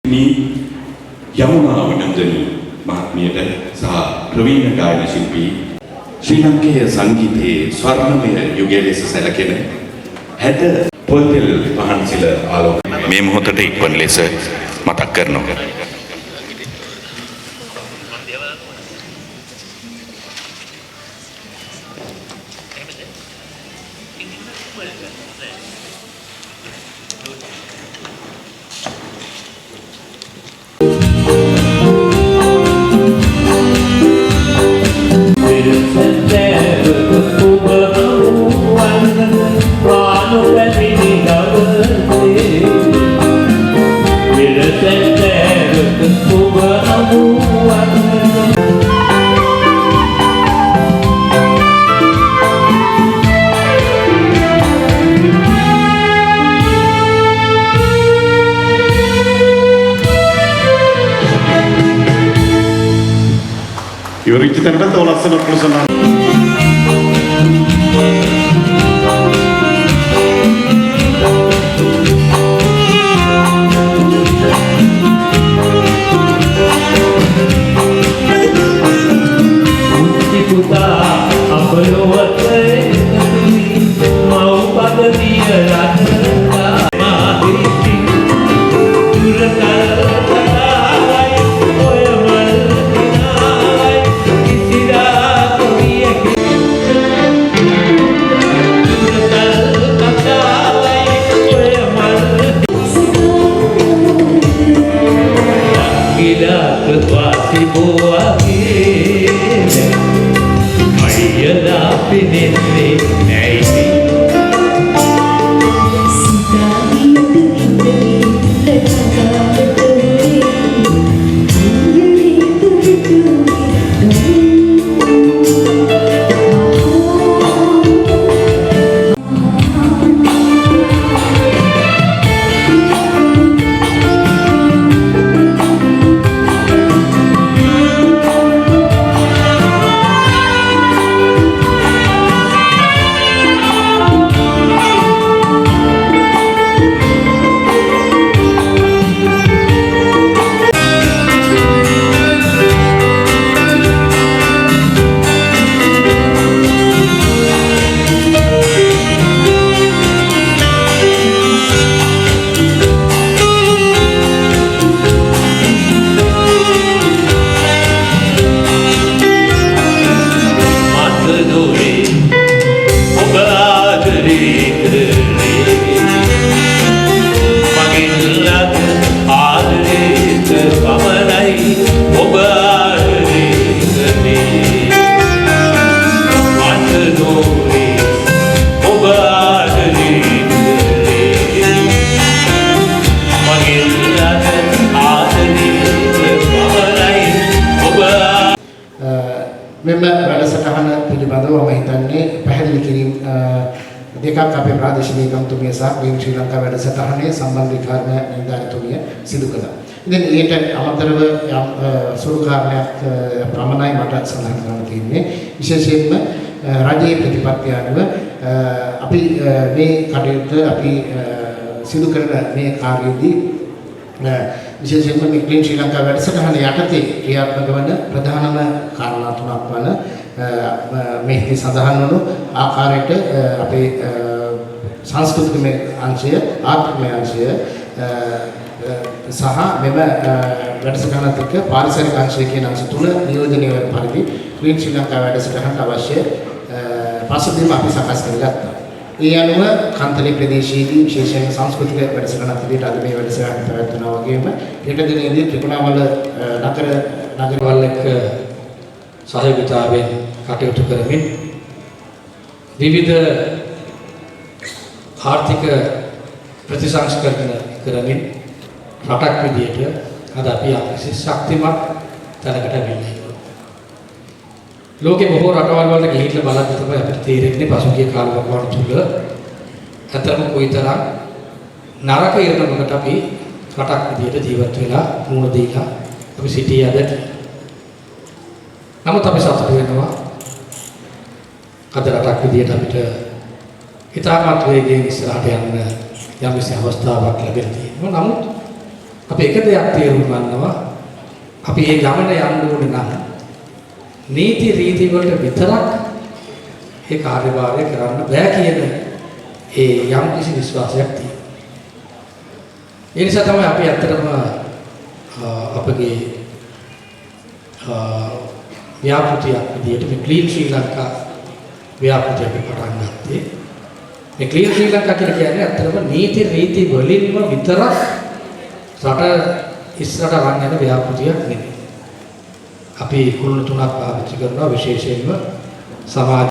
මේ යමුනා විනන්දනී මහත්මියට සහ ප්‍රවීණ ගායන ශිල්පී ශ්‍රී ලංකේය සංගීතයේ ස්වර්ණමය යුගයේ ලෙස සැලකෙන 60 පොල්තෙල් පහන්සිල ආලෝක මේ මොහොතට ඉක්වන ලෙස මතක් කරනවා. Iorici tentang tolak senang perusahaan. මෙම වැඩසටහන පිළිබඳව මම හිතන්නේ පැහැදිලි කිරීම දෙකක් අපේ ප්‍රාදේශීය ඒකම්තුමිය සහ ග්‍රීන් ශ්‍රී ලංකා වැඩසටහනේ සම්බන්ධීකරණ නිලධාරිතුමිය සිදු කළා. ඉතින් ඊට අමතරව සුළු කාරණයක් ප්‍රමාණයි මට සඳහන් කරන්න තියෙන්නේ. විශේෂයෙන්ම රජයේ ප්‍රතිපත්තිය අනුව අපි මේ කටයුත්ත අපි සිදු කරන මේ කාර්යයේදී විශේෂයෙන්ම ග්‍රීන් ශ්‍රී ලංකා වැඩසටහන යටතේ ක්‍රියාත්මක වන ප්‍රධානම කාරණා තුනක් වන මෙහි සඳහන් වන ආකාරයට අපේ සංස්කෘතික අංශය, ආත්මික අංශය සහ මෙම වැඩසටහනත් එක්ක පාරිසරික අංශය කියන අංශ තුන නියෝජනය වන පරිදි ග්‍රීන් ශ්‍රී ලංකා වැඩසටහනට අවශ්‍ය පසුබිම අපි සකස් කරගත්තා. ඒ අනුව කන්තලේ ප්‍රදේශයේදී විශේෂයෙන් සංස්කෘතික වැඩසටහනක් විදිහට අද මේ වැඩසටහන පැවැත්වෙනවා වගේම ඊට දිනේදී ත්‍රිකුණාමල නගරවල එක්ක සහයෝගීතාවයෙන් කටයුතු කරමින් විවිධ ආර්ථික ප්‍රතිසංස්කරණ කරමින් රටක් විදිහට අද අපි ශක්තිමත් තැනකට වෙන්නේ. ලෝකේ බොහෝ රටවල් වල ගිහිල්ලා බලද්දී තමයි අපිට තේරෙන්නේ පසුගිය කාලවකවානු තුල අතරම කොයිතරම් නරක ඉරණමකට අපි රටක් විදියට ජීවත් වෙලා මුණ දීලා අපි සිටියද. නමුත් අපි සතුටු වෙනවා අද රටක් විදියට අපිට ඉතාමත් වේගයෙන් ඉස්සරහට යන්න යම් කිසි අවස්ථාවක් ලැබෙලා තියෙනවා. නමුත් අපි එක දෙයක් තේරුම් ගන්නවා අපි මේ ගමන යන්න ඕනේ නම් නීති රීති වලට විතරක් ඒ කාර්යභාරය කරන්න බෑ කියන ඒ යම් කිසි විශ්වාසයක් තියෙනවා. ඒ නිසා තමයි අපි ඇත්තටම අපගේ ව්‍යාපෘතියක් විදිහට මේ ක්ලීන් ශ්‍රී ලංකා ව්‍යාපෘතිය අපි පටන් ගත්තේ. මේ ක්ලීන් ශ්‍රී ලංකා කියලා කියන්නේ ඇත්තටම නීති රීති වලින්ම විතරක් රට ඉස්සරහට අරන් යන ව්‍යාපෘතියක් නෙමෙයි. අපි කුළුණු තුනක් පාවිච්චි කරනවා විශේෂයෙන්ම සමාජ